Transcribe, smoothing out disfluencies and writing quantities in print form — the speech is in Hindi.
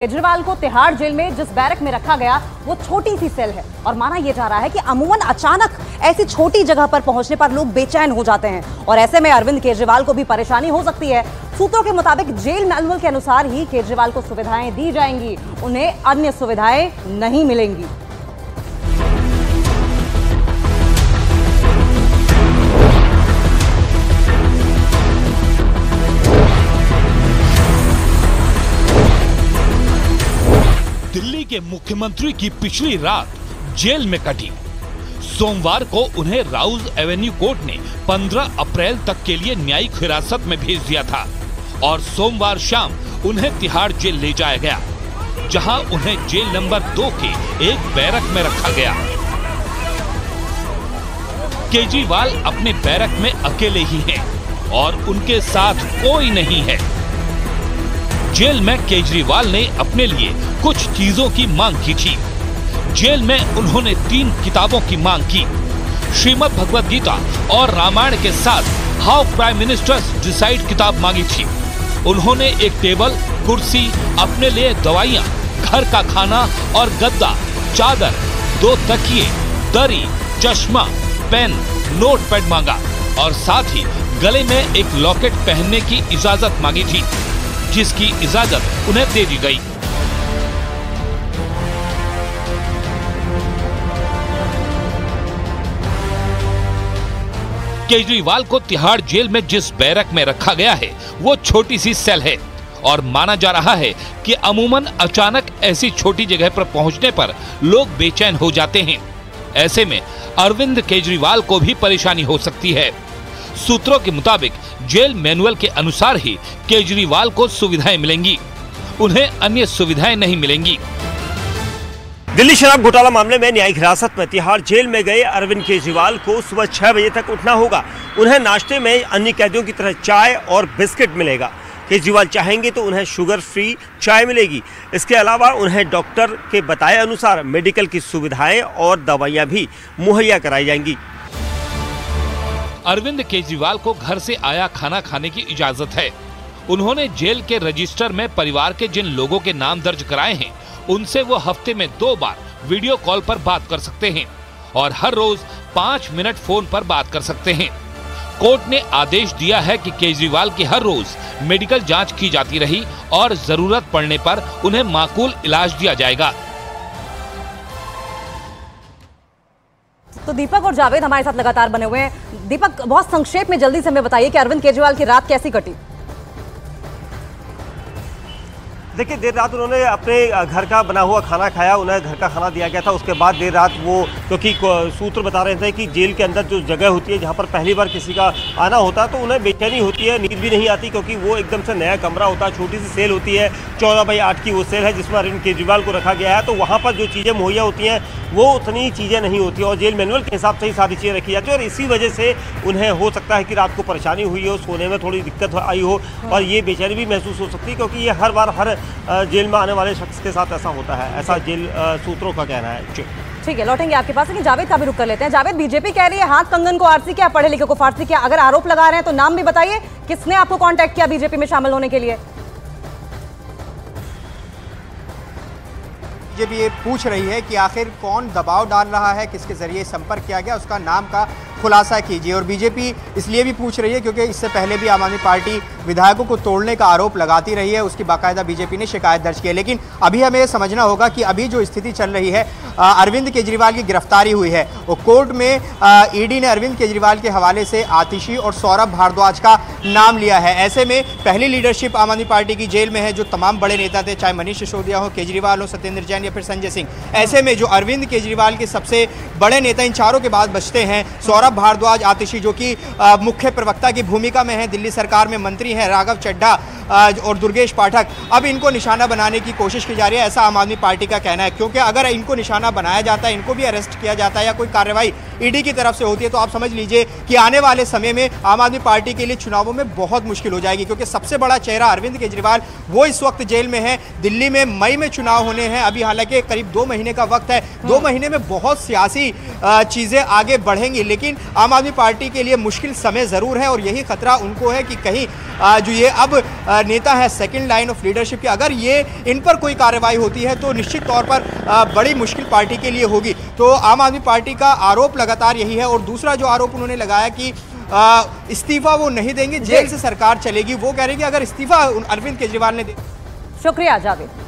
केजरीवाल को तिहाड़ जेल में जिस बैरक में रखा गया वो छोटी सी सेल है और माना यह जा रहा है कि अमूमन अचानक ऐसी छोटी जगह पर पहुंचने पर लोग बेचैन हो जाते हैं और ऐसे में अरविंद केजरीवाल को भी परेशानी हो सकती है। सूत्रों के मुताबिक जेल मैनुअल के अनुसार ही केजरीवाल को सुविधाएं दी जाएंगी, उन्हें अन्य सुविधाएं नहीं मिलेंगी। दिल्ली के मुख्यमंत्री की पिछली रात जेल में कटी। सोमवार को उन्हें राउज एवेन्यू कोर्ट ने 15 अप्रैल तक के लिए न्यायिक हिरासत में भेज दिया था और सोमवार शाम उन्हें तिहाड़ जेल ले जाया गया, जहां उन्हें जेल नंबर 2 के एक बैरक में रखा गया। केजरीवाल अपने बैरक में अकेले ही हैं और उनके साथ कोई नहीं है। जेल में केजरीवाल ने अपने लिए कुछ चीजों की मांग की थी। जेल में उन्होंने 3 किताबों की मांग की, श्रीमद् भगवद गीता और रामायण के साथ हाउ प्राइम मिनिस्टर्स डिसाइड किताब मांगी थी। उन्होंने एक टेबल, कुर्सी, अपने लिए दवाइयाँ, घर का खाना और गद्दा, चादर, 2 तकिए, दरी, चश्मा, पेन, नोटपैड मांगा और साथ ही गले में एक लॉकेट पहनने की इजाजत मांगी थी, जिसकी इजाजत उन्हें दे दी गई। केजरीवाल को तिहाड़ जेल में जिस बैरक में रखा गया है वो छोटी सी सेल है और माना जा रहा है कि अमूमन अचानक ऐसी छोटी जगह पर पहुंचने पर लोग बेचैन हो जाते हैं। ऐसे में अरविंद केजरीवाल को भी परेशानी हो सकती है। सूत्रों के मुताबिक जेल मैनुअल के अनुसार ही केजरीवाल को सुविधाएं मिलेंगी, उन्हें अन्य सुविधाएं नहीं मिलेंगी। दिल्ली शराब घोटाला मामले में न्यायिक हिरासत में तिहाड़ जेल में गए अरविंद केजरीवाल को सुबह 6 बजे तक उठना होगा। उन्हें नाश्ते में अन्य कैदियों की तरह चाय और बिस्किट मिलेगा। केजरीवाल चाहेंगे तो उन्हें शुगर फ्री चाय मिलेगी। इसके अलावा उन्हें डॉक्टर के बताए अनुसार मेडिकल की सुविधाएं और दवाइयां भी मुहैया कराई जाएंगी। अरविंद केजरीवाल को घर से आया खाना खाने की इजाजत है। उन्होंने जेल के रजिस्टर में परिवार के जिन लोगों के नाम दर्ज कराए हैं उनसे वो हफ्ते में 2 बार वीडियो कॉल पर बात कर सकते हैं और हर रोज 5 मिनट फोन पर बात कर सकते हैं। कोर्ट ने आदेश दिया है कि केजरीवाल की हर रोज मेडिकल जांच की जाती रही और जरूरत पड़ने पर उन्हें माकूल इलाज दिया जाएगा। तो दीपक और जावेद हमारे साथ लगातार बने हुए हैं। दीपक, बहुत संक्षेप में जल्दी से हमें बताइए कि अरविंद केजरीवाल की रात कैसी कटी? देखिए, देर रात उन्होंने अपने घर का बना हुआ खाना खाया, उन्हें घर का खाना दिया गया था। उसके बाद देर रात वो, क्योंकि सूत्र बता रहे थे कि जेल के अंदर जो जगह होती है जहां पर पहली बार किसी का आना होता है तो उन्हें बेचैनी होती है, नींद भी नहीं आती, क्योंकि वो एकदम से नया कमरा होता है, छोटी सी सेल होती है। 14x8 की वो सेल है जिसमें अरविंद केजरीवाल को रखा गया है। तो वहाँ पर जो चीज़ें मुहैया होती हैं वो उतनी चीज़ें नहीं होती और जेल मैनुअल के हिसाब से ही सारी चीज़ें रखी जाती है और इसी वजह से उन्हें हो सकता है कि रात को परेशानी हुई हो, सोने में थोड़ी दिक्कत आई हो और ये बेचैनी भी महसूस हो सकती है, क्योंकि ये हर बार हर जेल में आने वाले शख्स के साथ ऐसा होता है, ऐसा जेल सूत्रों का कहना है। ठीक है, लौटेंगे आपके पास, लेकिन जावेद का भी रुक कर लेते हैं। जावेद, बीजेपी कह रही है हाथ कंगन को आरसी किया, पढ़े लिखे को फारसी किया। अगर आरोप लगा रहे हैं तो नाम भी बताइए, किसने आपको कांटेक्ट किया बीजेपी में शामिल होने के लिए? बीजेपी ये पूछ रही है कि आखिर कौन दबाव डाल रहा है, किसके जरिए संपर्क किया गया, उसका नाम का खुलासा कीजिए। और बीजेपी इसलिए भी पूछ रही है क्योंकि इससे पहले भी आम आदमी पार्टी विधायकों को तोड़ने का आरोप लगाती रही है, उसकी बाकायदा बीजेपी ने शिकायत दर्ज की है। लेकिन अभी हमें यह समझना होगा कि अभी जो स्थिति चल रही है, अरविंद केजरीवाल की गिरफ्तारी हुई है, वो कोर्ट में ईडी ने अरविंद केजरीवाल के हवाले से आतिशी और सौरभ भारद्वाज का नाम लिया है। ऐसे में पहली लीडरशिप आम आदमी पार्टी की जेल में है, जो तमाम बड़े नेता थे, चाहे मनीष सिसोदिया हो, केजरीवाल हो, सत्येंद्र जैन या फिर संजय सिंह। ऐसे में जो अरविंद केजरीवाल के सबसे बड़े नेता इन चारों के बाद बचते हैं, सौरभ भारद्वाज, आतिशी जो कि मुख्य प्रवक्ता की भूमिका में है, दिल्ली सरकार में मंत्री हैं, राघव चड्ढा और दुर्गेश पाठक। अब इनको निशाना बनाने की कोशिश की जा रही है, ऐसा आम आदमी पार्टी का कहना है, क्योंकि अगर इनको निशाना बनाया जाता है, इनको भी अरेस्ट किया जाता है या कोई कार्रवाई ईडी की तरफ से होती है, तो आप समझ लीजिए कि आने वाले समय में आम आदमी पार्टी के लिए चुनावों में बहुत मुश्किल हो जाएगी, क्योंकि सबसे बड़ा चेहरा अरविंद केजरीवाल वो इस वक्त जेल में है। दिल्ली में मई में चुनाव होने हैं, अभी हालांकि करीब 2 महीने का वक्त है। 2 महीने में बहुत सियासी चीजें आगे बढ़ेंगी, लेकिन आम आदमी पार्टी के लिए मुश्किल समय जरूर है और यही खतरा उनको है कि कहीं जो ये अब नेता है सेकंड लाइन ऑफ लीडरशिप के, अगर ये इन पर कोई कार्रवाई होती है तो निश्चित तौर पर बड़ी मुश्किल पार्टी के लिए होगी। तो आम आदमी पार्टी का आरोप लगातार यही है। और दूसरा जो आरोप उन्होंने लगाया कि इस्तीफा वो नहीं देंगे, जेल से सरकार चलेगी। वो कह रहे हैं कि अगर इस्तीफा अरविंद केजरीवाल ने शुक्रिया जावेद।